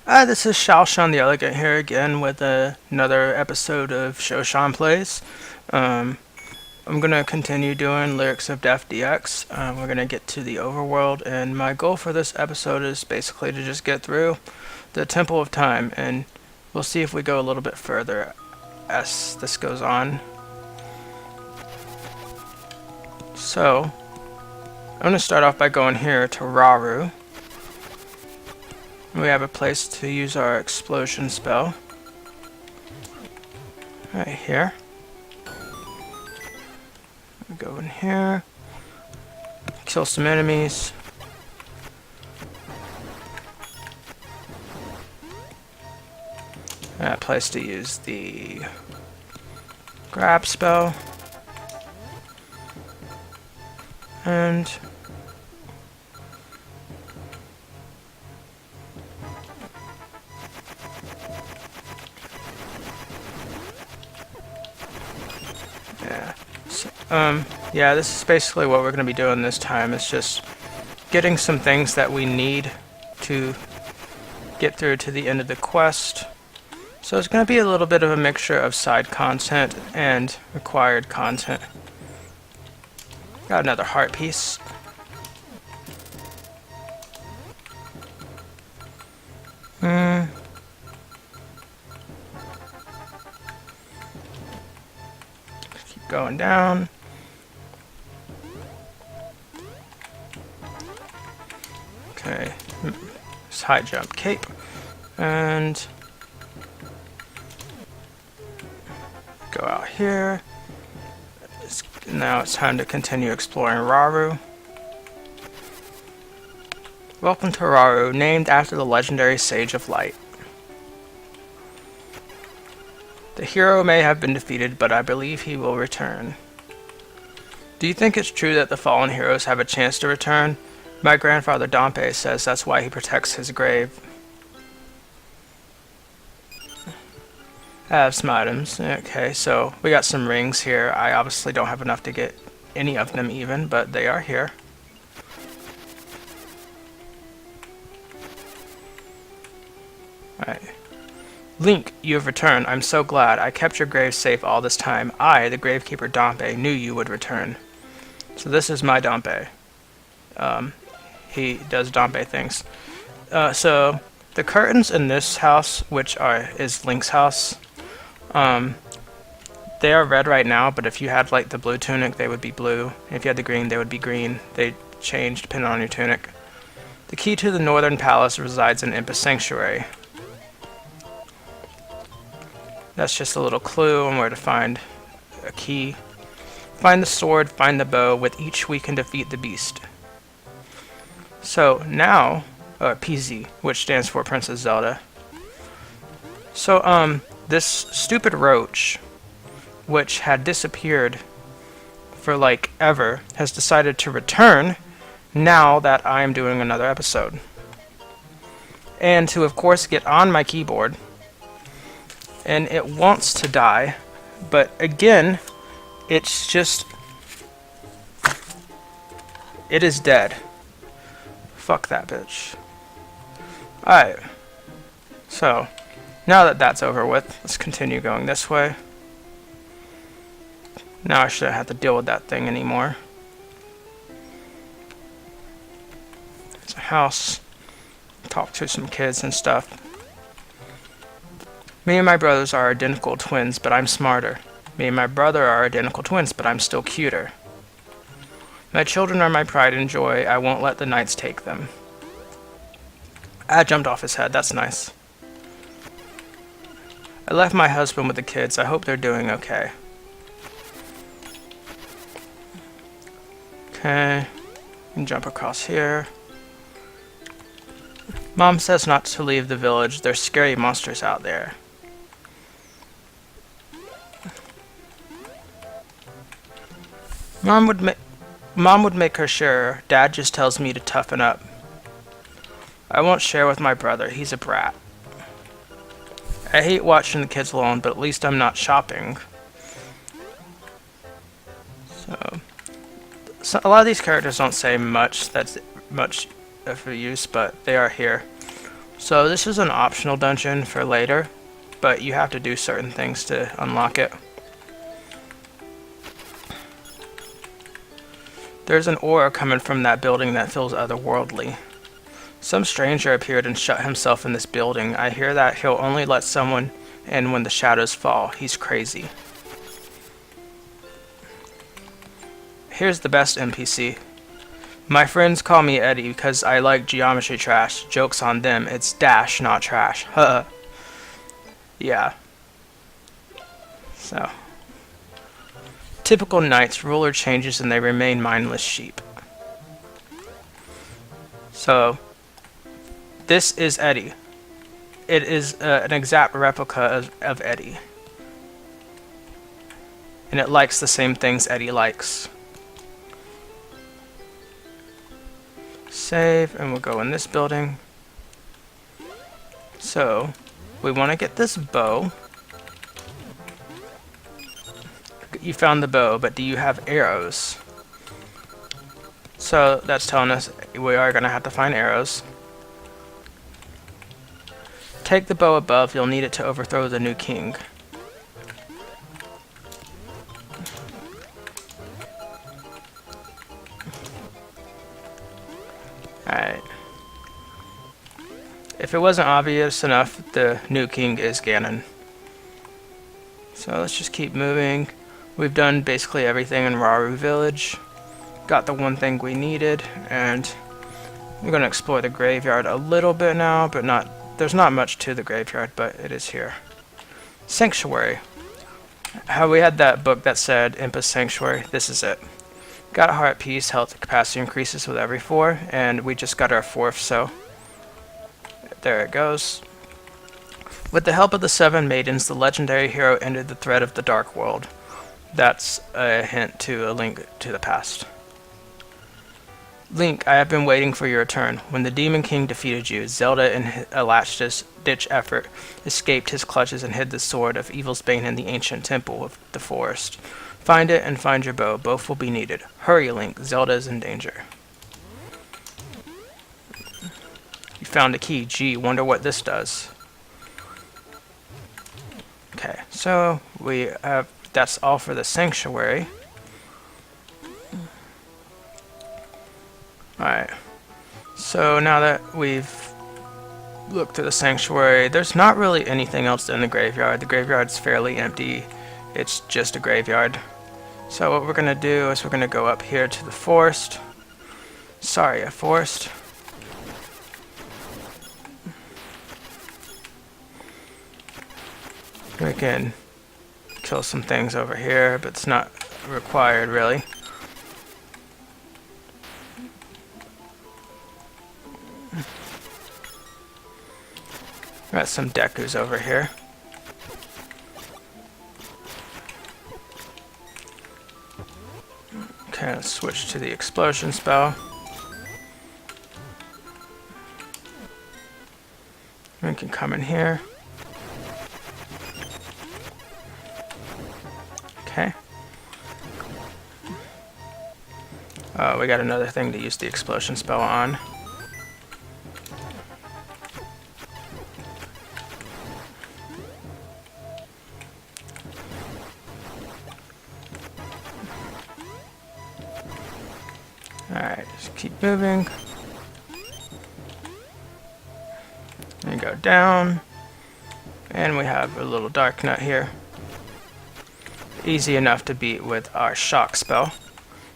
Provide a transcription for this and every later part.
This is Shoshon the Elegant here again with another episode of Shoshon Plays. Um, I'm gonna continue doing Lyrics of Death DX. We're gonna get to the Overworld, and my goal for this episode is basically to just get through the Temple of Time, and we'll see if we go a little bit further as this goes on. So, I'm gonna start off by going here to Raru. We have a place to use our explosion spell. Right here. We go in here. Kill some enemies. A place to use the grab spell. And yeah, this is basically what we're going to be doing this time. It's just getting some things that we need to get through to the end of the quest. So it's going to be a little bit of a mixture of side content and required content. Got another heart piece. Keep going down. Okay, it's high jump cape, and go out here. Now it's time to continue exploring Raru. Welcome to Raru, named after the legendary Sage of Light. The hero may have been defeated, but I believe he will return. Do you think it's true that the fallen heroes have a chance to return? My grandfather Dompe says that's why he protects his grave. I have some items. Okay, so we got some rings here. I obviously don't have enough to get any of them even, but they are here. Alright. Link, you have returned. I'm so glad. I kept your grave safe all this time. I, the gravekeeper Dompe, knew you would return. So this is my Dompe. He does Dompe things. So the curtains in this house, which is Link's house, they are red right now, but if you had like the blue tunic, they would be blue. If you had the green, they would be green. They change depending on your tunic. The key to the northern palace resides in Impus Sanctuary. That's just a little clue on where to find a key. Find the sword, find the bow. With each we can defeat the beast. So now, PZ, which stands for Princess Zelda. So, this stupid roach, which had disappeared for like ever, has decided to return now that I am doing another episode. And to, of course, get on my keyboard. And it wants to die, but again, it's just... it is dead. Fuck that bitch. Alright. So, now that that's over with, let's continue going this way. Now I shouldn't have to deal with that thing anymore. It's a house. Talk to some kids and stuff. Me and my brothers are identical twins, but I'm smarter. Me and my brother are identical twins, but I'm still cuter. My children are my pride and joy. I won't let the knights take them. I jumped off his head. That's nice. I left my husband with the kids. I hope they're doing okay. Okay. And jump across here. Mom says not to leave the village. There's scary monsters out there. Mom would make her sure. Dad just tells me to toughen up. I won't share with my brother. He's a brat. I hate watching the kids alone, but at least I'm not shopping. So a lot of these characters don't say much that's much of a use, but they are here. So this is an optional dungeon for later, but you have to do certain things to unlock it. There's an aura coming from that building that feels otherworldly. Some stranger appeared and shut himself in this building. I hear that he'll only let someone in when the shadows fall. He's crazy. Here's the best NPC. My friends call me Eddie because I like geometry trash. Joke's on them. It's dash, not trash. Huh. Yeah. So. Typical knights, ruler changes and they remain mindless sheep. So, this is Eddie. It is an exact replica of Eddie. And it likes the same things Eddie likes. Save, and we'll go in this building. So, we want to get this bow. You found the bow, but do you have arrows? So, that's telling us we are going to have to find arrows. Take the bow above, you'll need it to overthrow the new king. Alright. If it wasn't obvious enough, the new king is Ganon. So let's just keep moving. We've done basically everything in Rauru Village. Got the one thing we needed, and we're going to explore the graveyard a little bit now, but there's not much to the graveyard, but it is here. Sanctuary. How we had that book that said Impa's Sanctuary, this is it. Got a heart piece, health capacity increases with every 4, and we just got our 4th, so there it goes. With the help of the 7 maidens, the legendary hero ended the threat of the Dark World. That's a hint to a link to the past. Link, I have been waiting for your return. When the Demon King defeated you, Zelda, in a last-ditch effort, escaped his clutches and hid the sword of Evil's Bane in the ancient temple of the forest. Find it and find your bow. Both will be needed. Hurry, Link. Zelda is in danger. You found a key. Gee, wonder what this does. Okay, so we have... That's all for the sanctuary. Alright. So now that we've looked through the sanctuary, there's not really anything else in the graveyard. The graveyard's fairly empty. It's just a graveyard. So what we're going to do is we're going to go up here to the forest. Sorry, a forest. We can kill some things over here, but it's not required really. Got some Dekus over here. Okay, let's switch to the explosion spell. We can come in here. Okay. Oh, we got another thing to use the explosion spell on. Alright, just keep moving. And go down. And we have a little dark nut here. Easy enough to beat with our shock spell.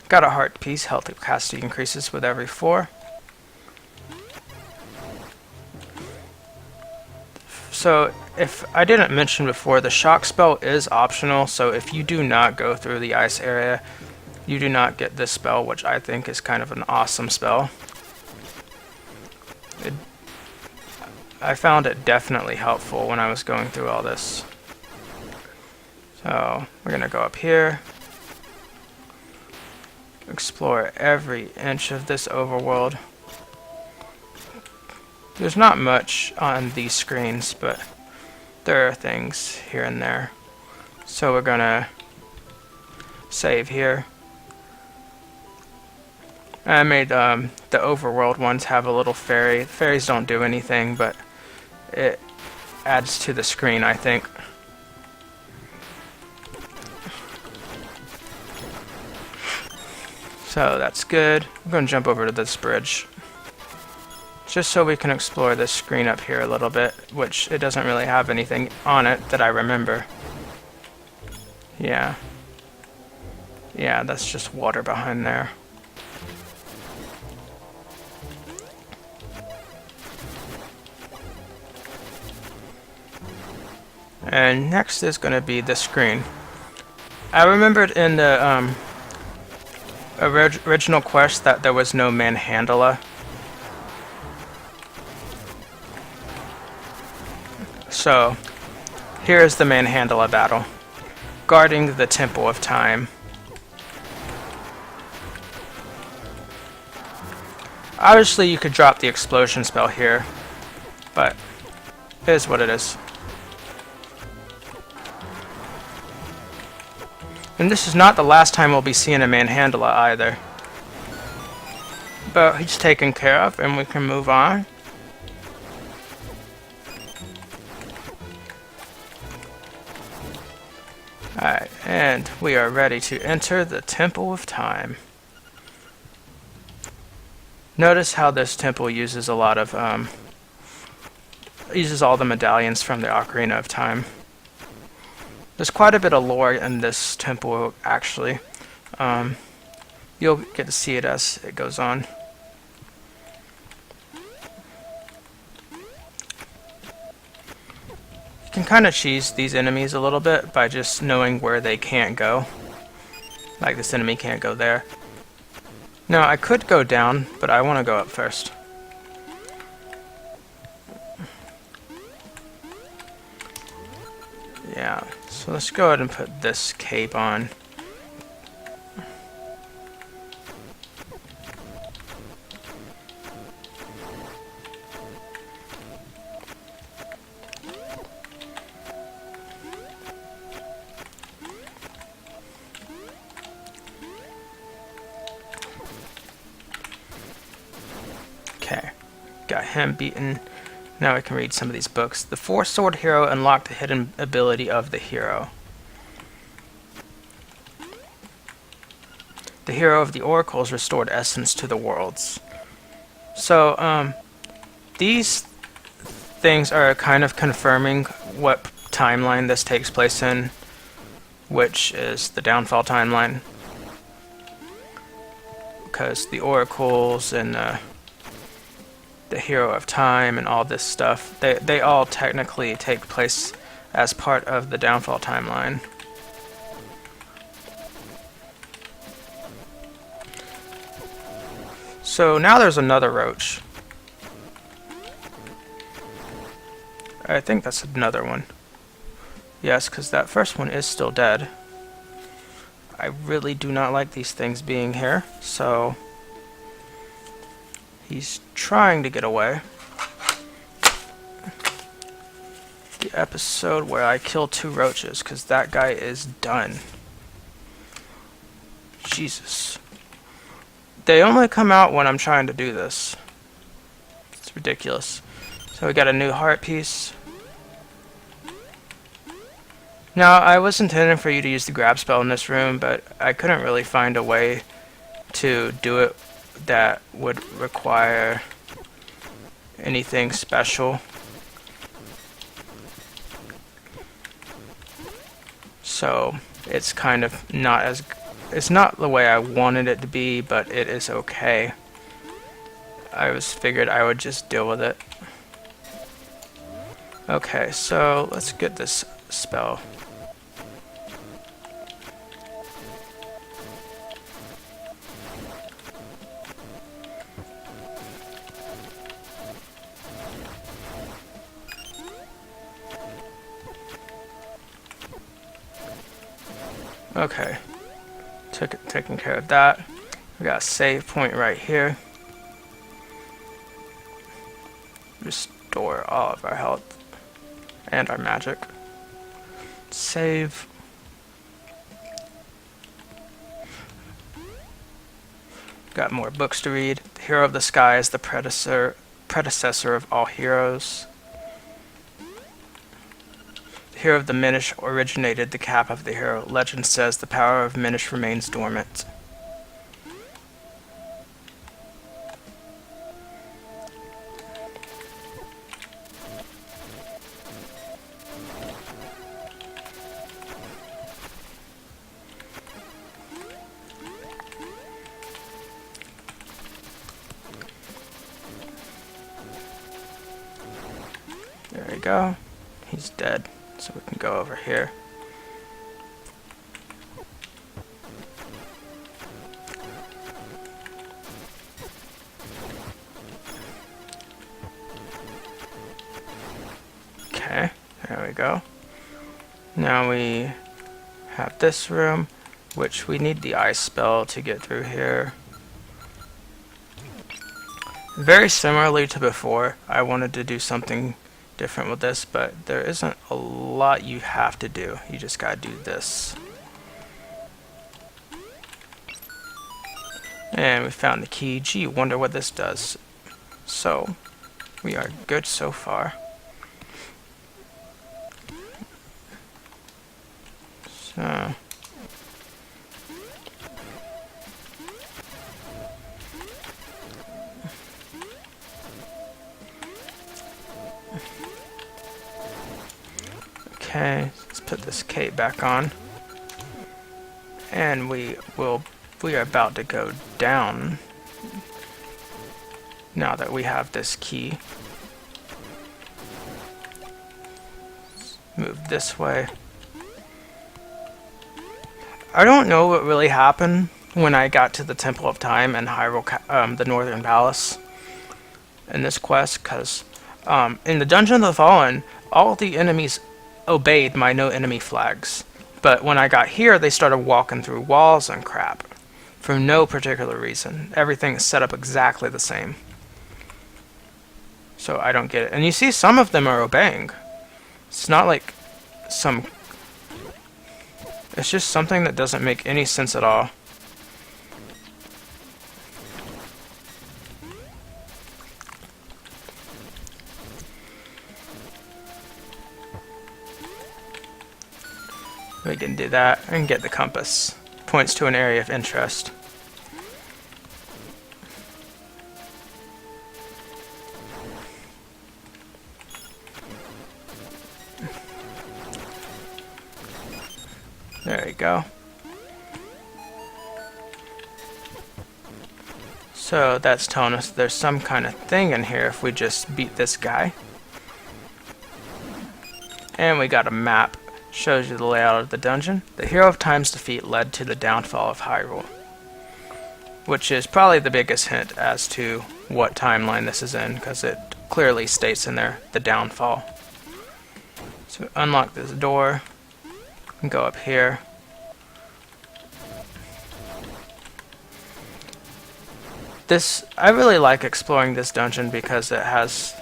Got a heart piece, health capacity increases with every 4. So, if I didn't mention before, the shock spell is optional, so if you do not go through the ice area, you do not get this spell, which I think is kind of an awesome spell. I found it definitely helpful when I was going through all this. So, we're going to go up here. Explore every inch of this overworld. There's not much on these screens, but there are things here and there. So we're going to save here. I made the overworld ones have a little fairy. Fairies don't do anything, but it adds to the screen, I think. So that's good. I'm going to jump over to this bridge, just so we can explore this screen up here a little bit, which it doesn't really have anything on it that I remember. Yeah, that's just water behind there. And next is going to be the screen. I remembered in the original quest that there was no manhandler. So, here is the manhandler battle. Guarding the Temple of Time. Obviously you could drop the explosion spell here, but it is what it is. And this is not the last time we'll be seeing a manhandler either. But he's taken care of and we can move on. Alright, and we are ready to enter the Temple of Time. Notice how this temple uses a lot of, uses all the medallions from the Ocarina of Time. There's quite a bit of lore in this temple, actually. You'll get to see it as it goes on. You can kind of cheese these enemies a little bit by just knowing where they can't go. Like this enemy can't go there. Now I could go down, but I want to go up first. Yeah, so let's go ahead and put this cape on. Okay, got him beaten. Now we can read some of these books. The Four-Sword Hero unlocked the hidden ability of the hero. The hero of the oracles restored essence to the worlds. So, these things are kind of confirming what timeline this takes place in, which is the Downfall timeline. Because the oracles and the Hero of Time and all this stuff, they all technically take place as part of the Downfall timeline. So now there's another roach. I think that's another one. Yes, because that first one is still dead. I really do not like these things being here, so he's trying to get away. The episode where I kill 2 roaches, because that guy is done. Jesus. They only come out when I'm trying to do this. It's ridiculous. So we got a new heart piece. Now, I was intending for you to use the grab spell in this room, but I couldn't really find a way to do it that would require anything special. So it's kind of not as, it's not the way I wanted it to be, but it is okay. I figured I would just deal with it. Okay, so let's get this spell. Okay, taking care of that. We got a save point right here. Restore all of our health and our magic. Save. Got more books to read. The Hero of the Sky is the predecessor of all heroes. Hero of the Minish originated the cap of the hero. Legend says the power of Minish remains dormant. There we go. He's dead. So we can go over here. Okay, there we go. Now we have this room, which we need the ice spell to get through here. Very similarly to before, I wanted to do something different with this, but there isn't a lot you have to do. You just gotta do this. And we found the key. Gee, wonder what this does. So, we are good so far. So... Okay, let's put this cape back on. And we are about to go down now that we have this key. Let's move this way. I don't know what really happened when I got to the Temple of Time and Hyrule, the Northern Palace in this quest, because in the Dungeon of the Fallen, all the enemies obeyed my no enemy flags, but when I got here they started walking through walls and crap for no particular reason. Everything is set up exactly the same, so I don't get it. And you see some of them are obeying. It's not like some... It's just something that doesn't make any sense at all. We can do that and get the compass. Points to an area of interest. There you go. So that's telling us there's some kind of thing in here if we just beat this guy. And we got a map. Shows you the layout of the dungeon. The Hero of Time's defeat led to the downfall of Hyrule, which is probably the biggest hint as to what timeline this is in, because it clearly states in there the downfall. So unlock this door and go up here. I really like exploring this dungeon because it has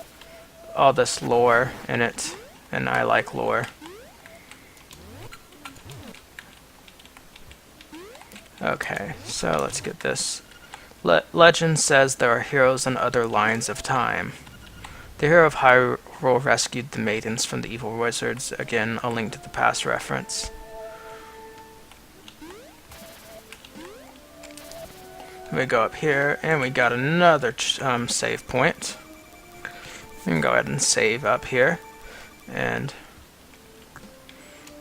all this lore in it, and I like lore. Okay, so let's get this. Legend says there are heroes in other lines of time. The hero of Hyrule rescued the maidens from the evil wizards. Again, a link to the past reference. We go up here, and we got another save point. We can go ahead and save up here. And...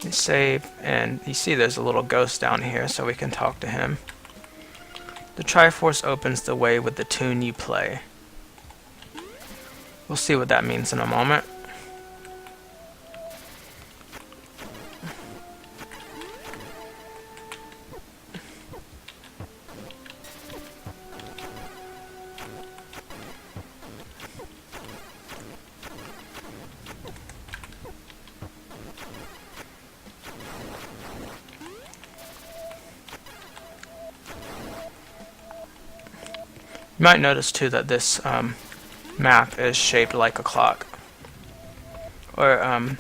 you save, and you see there's a little ghost down here, so we can talk to him. The Triforce opens the way with the tune you play. We'll see what that means in a moment. You might notice too that this map is shaped like a clock. Or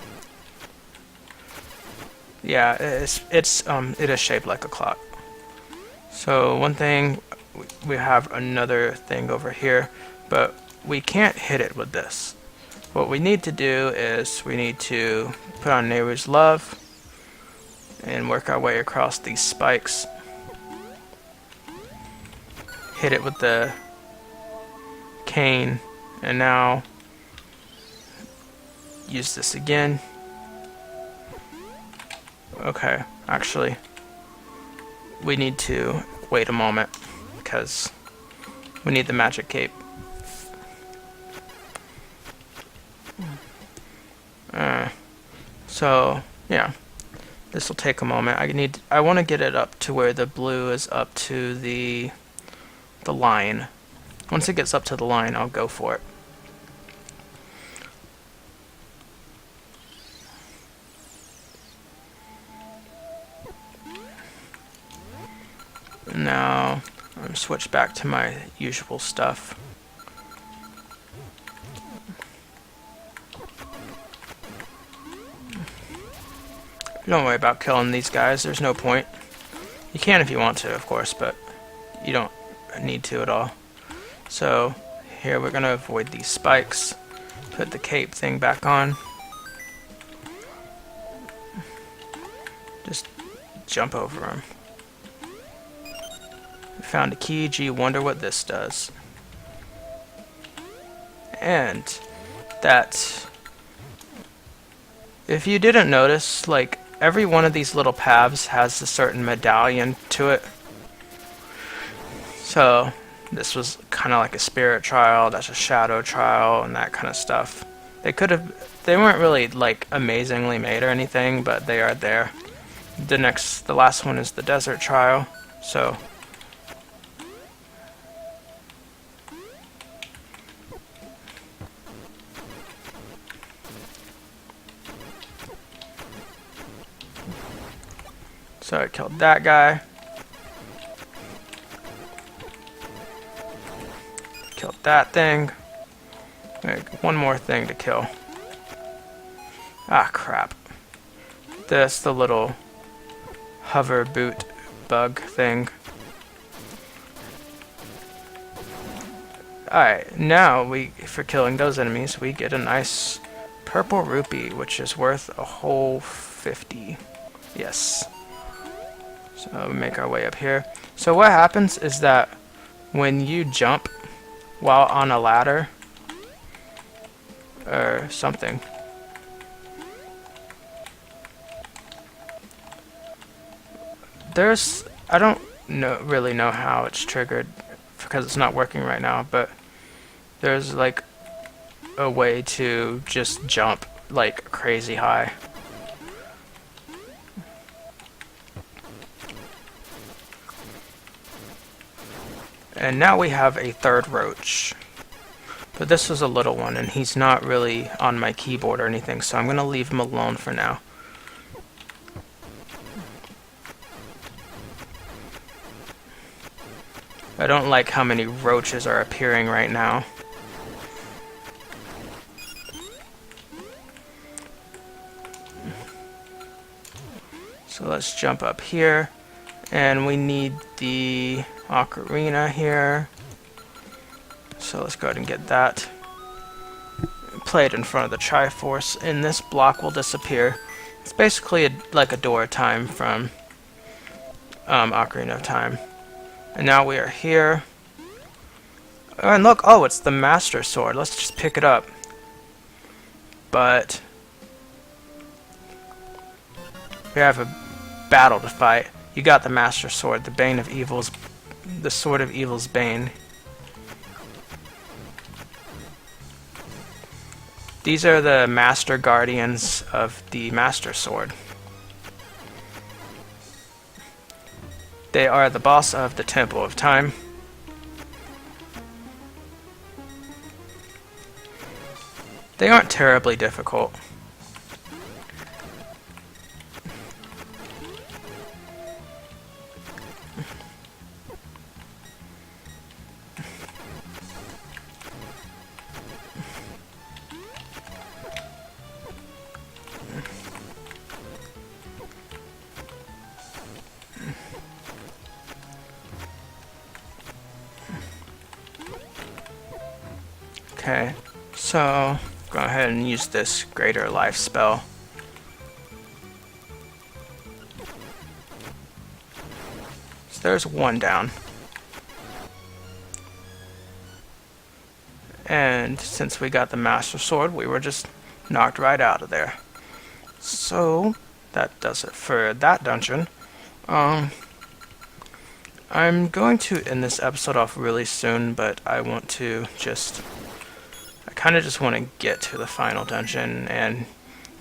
yeah, it is shaped like a clock. So one thing, we have another thing over here, but we can't hit it with this. what we need to do is we need to put on Neighbor's Love and work our way across these spikes. Hit it with the cane, and now use this again. Okay, actually, we need to wait a moment because we need the magic cape. So yeah, this will take a moment. I want to get it up to where the blue is up to the line. Once it gets up to the line, I'll go for it. Now I'm switch back to my usual stuff. Don't worry about killing these guys, there's no point. You can if you want to, of course, but you don't need to at all. So here we're gonna avoid these spikes, put the cape thing back on. Just jump over them. Found a key, gee, wonder what this does. And that, if you didn't notice, like, every one of these little paths has a certain medallion to it. So this was kind of like a spirit trial, that's a shadow trial, and that kind of stuff. They weren't really like amazingly made or anything, but they are there. The last one is the desert trial. So I killed that guy. Killed that thing. One more thing to kill. Ah, crap. That's the little hover boot bug thing. Alright, now for killing those enemies, we get a nice purple rupee, which is worth a whole 50. Yes. So we make our way up here. So what happens is that when you jump while on a ladder or something, I don't really know how it's triggered because it's not working right now, but there's like a way to just jump like crazy high. And now we have a third roach. But this was a little one, and he's not really on my keyboard or anything, so I'm going to leave him alone for now. I don't like how many roaches are appearing right now. So let's jump up here, and we need the ocarina here. So let's go ahead and get that. Play it in front of the Triforce, and this block will disappear. It's basically like a door time from Ocarina of Time. And now we are here. And look, oh, it's the Master Sword. Let's just pick it up. But we have a battle to fight. You got the Master Sword, the Bane of Evil's, the Sword of Evil's Bane. These are the Master Guardians of the Master Sword. They are the boss of the Temple of Time. They aren't terribly difficult. Okay, so Go ahead and use this greater life spell. So there's one down. And since we got the Master Sword, we were just knocked right out of there. So that does it for that dungeon. I'm going to end this episode off really soon, but I want to I kind of just want to get to the final dungeon and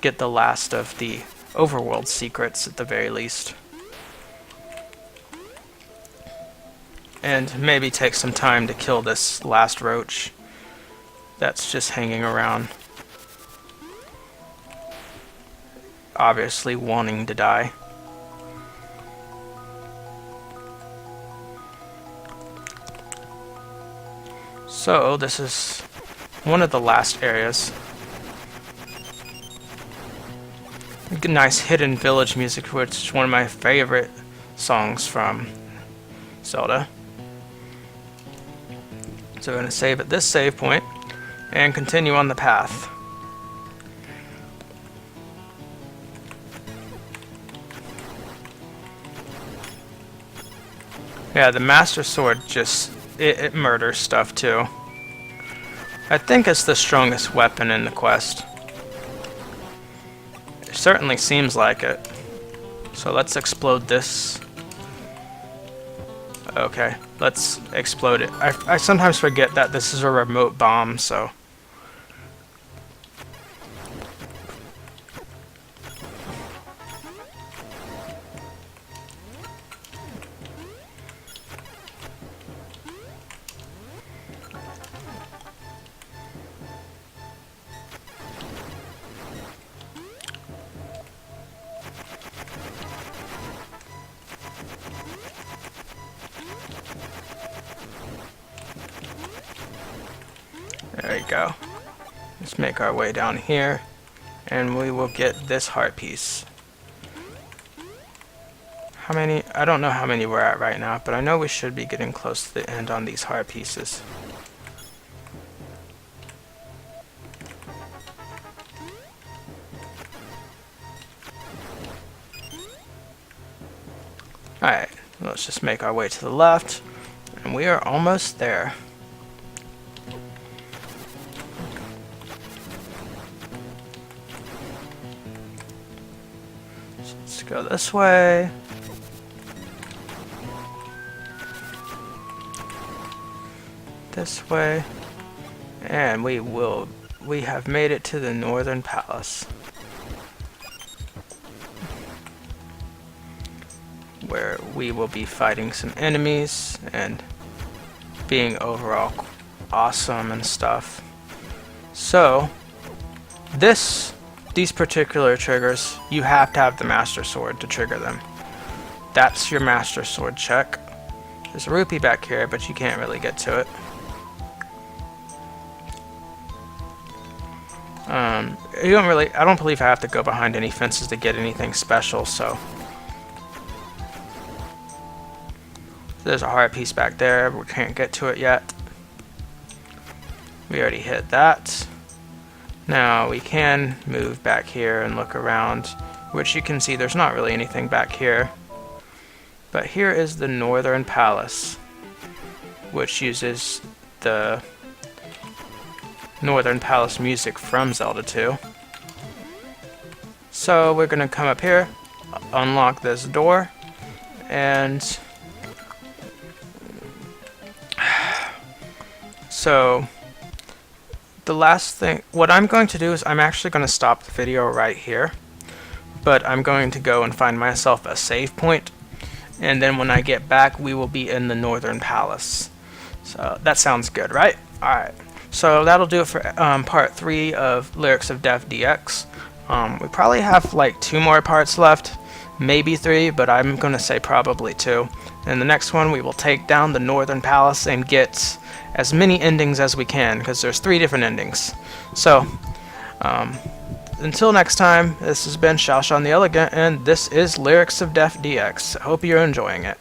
get the last of the Overworld secrets at the very least. And maybe take some time to kill this last roach that's just hanging around, obviously wanting to die. So this is one of the last areas. Nice hidden village music, which is one of my favorite songs from Zelda. So we're going to save at this save point and continue on the path. Yeah, the Master Sword just, it murders stuff too. I think it's the strongest weapon in the quest. It certainly seems like it. So let's explode this. Okay, let's explode it. I sometimes forget that this is a remote bomb, so... There you go. Let's make our way down here, and we will get this heart piece. How many? I don't know how many we're at right now, but I know we should be getting close to the end on these heart pieces. Alright, let's just make our way to the left, and we are almost there. Let's go this way. This way. And we have made it to the Northern Palace, where we will be fighting some enemies and being overall awesome and stuff. So, these particular triggers, you have to have the Master Sword to trigger them. That's your Master Sword check. There's a rupee back here, but you can't really get to it. I don't believe I have to go behind any fences to get anything special, so. There's a heart piece back there, but we can't get to it yet. We already hit that. Now we can move back here and look around, which you can see there's not really anything back here. But here is the Northern Palace, which uses the Northern Palace music from Zelda 2. So we're going to come up here, unlock this door, and so the last thing, what I'm going to do is I'm actually going to stop the video right here, but I'm going to go and find myself a save point, and then when I get back we will be in the Northern Palace. So that sounds good, right? Alright, so that'll do it for part 3 of Lyrics of Death DX. We probably have like 2 more parts left, maybe 3, but I'm going to say probably 2. In the next one we will take down the Northern Palace and get as many endings as we can, because there's 3 different endings. So, until next time, this has been Shoshon the Elegant, and this is Lyrics of Death DX. I hope you're enjoying it.